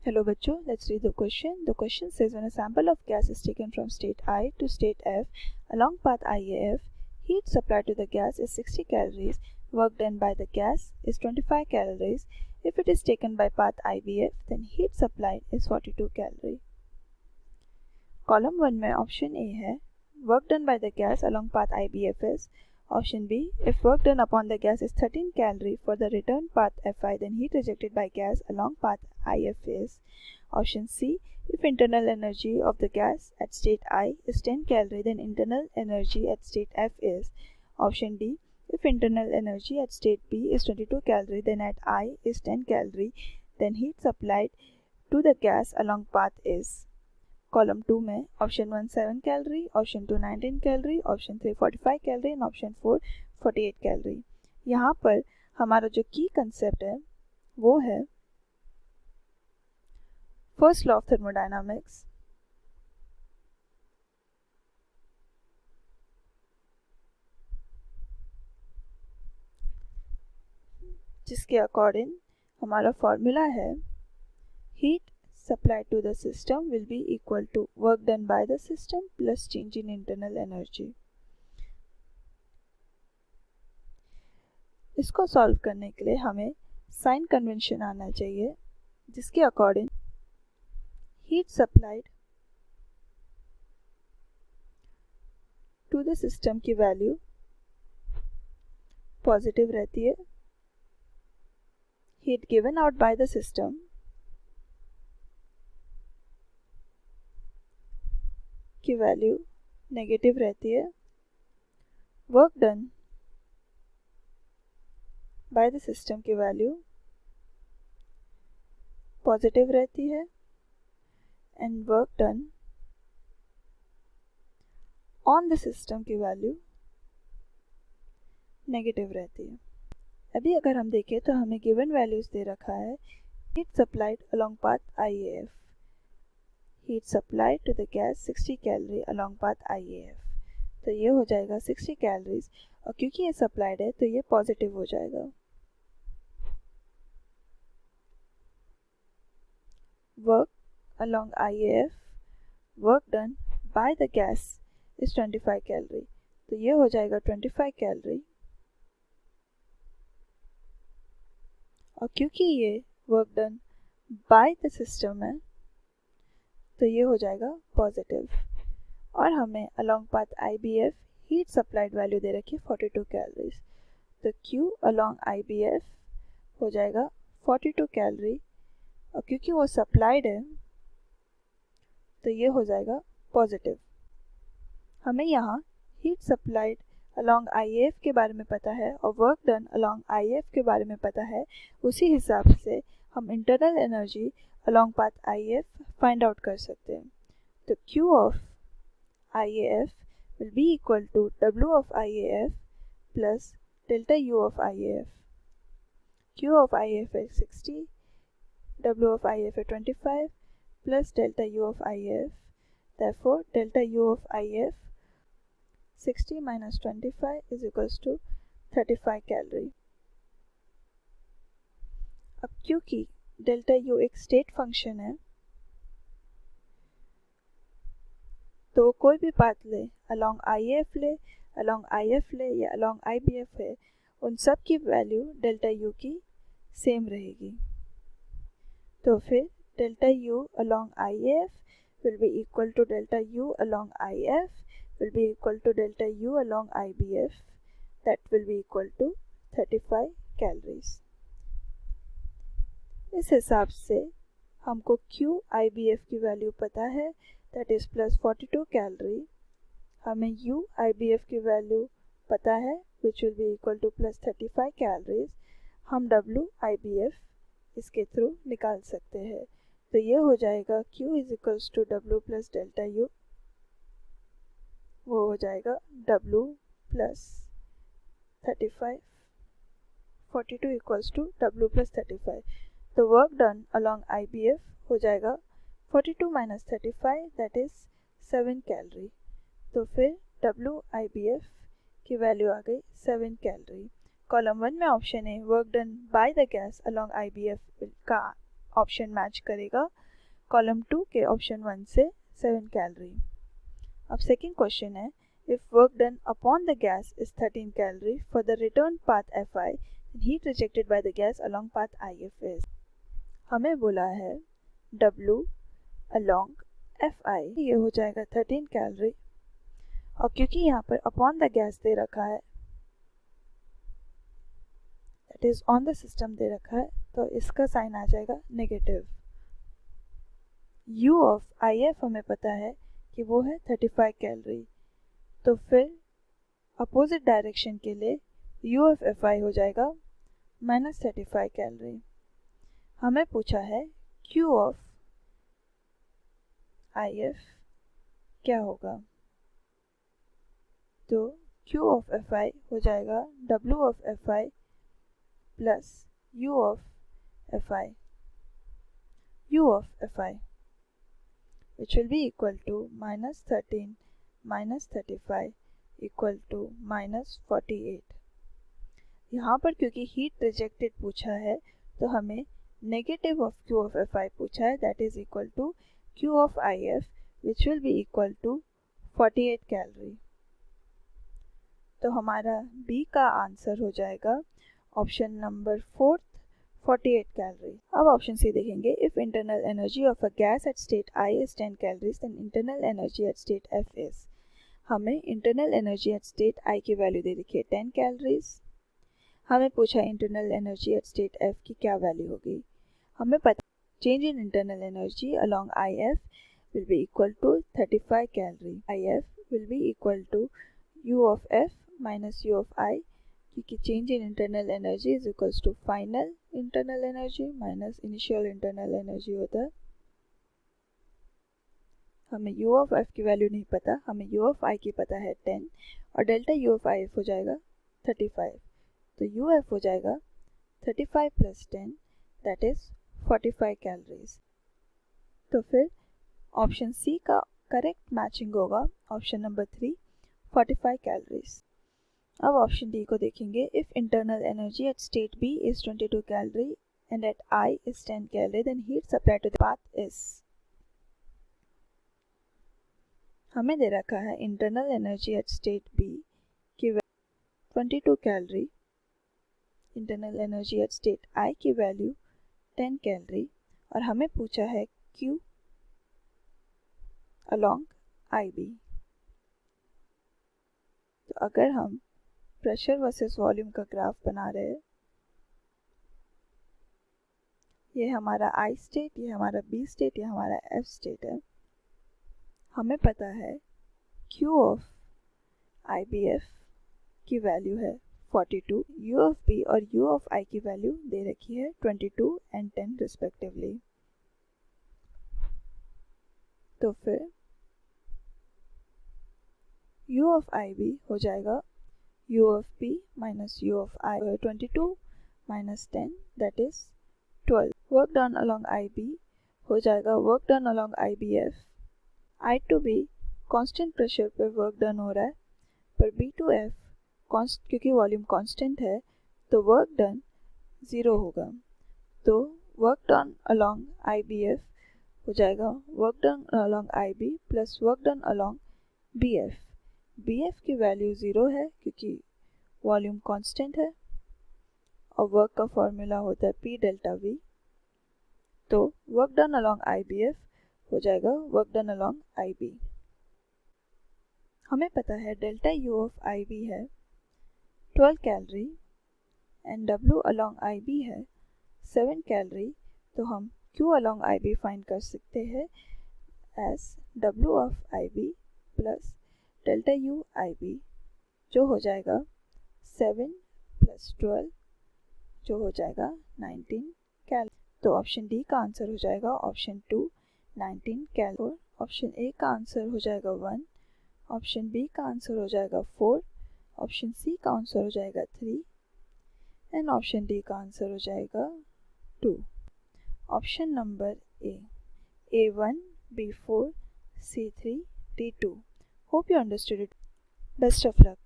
Hello बच्चों, let's read the question. The question says when a sample of gas is taken from state I to state F along path IAF, heat supplied to the gas is 60 calories, work done by the gas is 25 calories. If it is taken by path IBF, then heat supplied is 42 calorie. Column 1 में option A है work done by the gas along path IBF is. Option B, if work done upon the gas is 13 calorie for the return path Fi, then heat rejected by gas along path IF is. Option C, if internal energy of the gas at state I is 10 calorie, then internal energy at state F is. Option D, if internal energy at state B is 22 calorie, then at I is 10 calorie, then heat supplied to the gas along path is. Column 2 में option 1 7 calorie, option 2 19 calorie, option 3 45 calorie and option 4 48 calorie. यहाँ पर हमारा जो की concept है वो है first law of thermodynamics, जिसके अकॉर्डिंग हमारा फॉर्मूला है heat supplied to the system will be equal to work done by the system plus change in internal energy. इसको सॉल्व करने के लिए हमें साइन कन्वेंशन आना चाहिए, जिसके according heat supplied to the system की वैल्यू पॉजिटिव रहती है, heat given out by the system की वैल्यू नेगेटिव रहती है, work done by the system की वैल्यू पॉजिटिव रहती है and work done on the system की वैल्यू नेगेटिव रहती है। अभी अगर हम देखें तो हमें गिवन वैल्यूज दे रखा है heat supplied along path IAF, heat supplied to the gas 60 calorie along path IAF, तो ये हो जाएगा 60 कैलोरीज और क्योंकि ये सप्लाइड है तो ये पॉजिटिव हो जाएगा। Work along IAF, work done by the gas is 25 calorie, तो ये हो जाएगा 25 कैलोरी और क्योंकि ये work done by the system है तो ये हो जाएगा पॉजिटिव। और हमें along path IBF heat supplied value दे रखी है 42 कैलोरीज, तो Q अलोंग IBF हो जाएगा 42 कैलोरी और क्योंकि वो सप्लाइड है तो ये हो जाएगा पॉजिटिव। हमें यहाँ हीट सप्लाइड अलोंग IAF के बारे में पता है और वर्क डन अलोंग IF के बारे में पता है, उसी हिसाब से हम internal energy along path IF find out कर सकते हैं। तो Q of IAF will be equal to W of IAF plus delta U of IAF. Q of IAF is 60, W of IAF is 25 plus delta U of IAF. Therefore, delta U of IAF 60 minus 25 is equals to 35 calorie. अब क्योंकि delta U एक state function है तो कोई भी path ले along IAF ले, along IF ले या अलोंग IBF है, उन सब की वैल्यू डेल्टा यू की सेम रहेगी। तो फिर delta U along IAF will be equal to delta U along IF will be equal to delta U along IBF, that will be equal to 35 calories. इस हिसाब से हमको Q IBF की value पता है, दैट इज प्लस 42 कैलोरी। हमें U IBF की value पता है which will be equal to plus 35 calories. हम W IBF इसके थ्रू निकाल सकते हैं, तो ये हो जाएगा Q is equals to W plus delta U, वो हो जाएगा W plus 35, 42 equals to W plus 35। तो वर्क डन अलोंग IBF हो जाएगा 42 माइनस 35 दैट इज 7 कैलोरी। तो फिर W IBF की वैल्यू आ गई 7 कैलोरी। कॉलम 1 में ऑप्शन है work done by the gas along IBF का ऑप्शन मैच करेगा कॉलम 2 के ऑप्शन 1 से 7 कैलोरी। अब सेकेंड क्वेश्चन है, if work done upon the gas is 13 calorie for the return path Fi, then heat rejected by the gas along path If is। हमें बोला है W along Fi, ये हो जाएगा 13 कैलोरी, और क्योंकि यहाँ पर अपॉन द गैस दे रखा है, that is on the system दे रखा है, तो इसका साइन आ जाएगा नेगेटिव। U ऑफ IF हमें पता है कि वो है 35 कैलोरी, तो फिर अपोजिट डायरेक्शन के लिए U ऑफ Fi हो जाएगा -35 कैलोरी। हमें पूछा है Q ऑफ IF क्या होगा, तो Q ऑफ Fi हो जाएगा W of Fi plus U of Fi, U of Fi which will be equal to -13 minus 35 equal to -48। यहाँ पर क्योंकि हीट रिजेक्टेड पूछा है तो हमें negative of Q of Fi पूछा है, that is equal to Q of IF which will be equal to 48 calorie. तो हमारा B का आंसर हो जाएगा ऑप्शन नंबर 4, 48 कैलोरी। अब ऑप्शन सी देखेंगे, if internal energy of a gas at state I is 10 calories then internal energy at state F is। हमें internal energy at state I की value दे रखी है 10 कैलोरीज। हमें पूछा internal energy at state F की क्या वैल्यू होगी। हमें पता change in internal energy along IF will be equal to 35 calorie. IF will be equal to U of F minus U of I, क्योंकि change in internal energy is equals to final internal energy minus initial internal energy होता है। हमें U of F की value नहीं पता, हमें U of I की पता है 10, और डेल्टा U ऑफ IF हो जाएगा 35, तो UF हो जाएगा 35 प्लस 10 दैट इज 45 कैलोरीज। तो फिर ऑप्शन सी का करेक्ट मैचिंग होगा ऑप्शन नंबर 3, 45 कैलोरीज। अब ऑप्शन डी को देखेंगे, if internal energy at state B is 22 calorie and at I is 10 calorie then heat supply to the path is. हमें दे रखा है internal energy at state B की 22 calorie, internal energy at state I की value 10 calorie, और हमें पूछा है Q अलोंग IB। तो अगर हम प्रेशर वर्सेस वॉल्यूम का ग्राफ बना रहे हैं, ये हमारा I स्टेट, ये हमारा B स्टेट, ये हमारा F स्टेट है। हमें पता है Q ऑफ IBF की वैल्यू है 42, U ऑफ B और U ऑफ I की वैल्यू दे रखी है 22 एंड 10 रिस्पेक्टिवली। तो फिर U ऑफ IB हो जाएगा U of P minus U of I, 22 minus 10 that is 12। Work done along IB हो जाएगा work done along IBF। I to B constant pressure पे वर्क डन हो रहा है, पर B to F क्योंकि वॉल्यूम कांस्टेंट है तो वर्क डन 0 होगा। तो वर्क डन along IBF हो जाएगा work done along IB plus work done along BF। BF की वैल्यू 0 है क्योंकि वॉल्यूम कांस्टेंट है, और वर्क का फॉर्मूला होता है P डेल्टा V। तो वर्क डन अलोंग IBF हो जाएगा वर्क डन अलोंग IB। हमें पता है डेल्टा U ऑफ IB है 12 calorie and W along IB है 7 कैलोरी, तो हम Q अलोंग IB फाइंड कर सकते हैं as W of IB plus delta U IB, जो हो जाएगा 7 प्लस 12 जो हो जाएगा 19 कैलोरी। तो ऑप्शन डी का आंसर हो जाएगा ऑप्शन 2, 19 कैलोरी। ऑप्शन ए का आंसर हो जाएगा 1, ऑप्शन बी का आंसर हो जाएगा 4, ऑप्शन सी का आंसर हो जाएगा 3 एंड ऑप्शन डी का आंसर हो जाएगा 2। Option number A, A1, B4, C3, D2। Hope you understood it. Best of luck.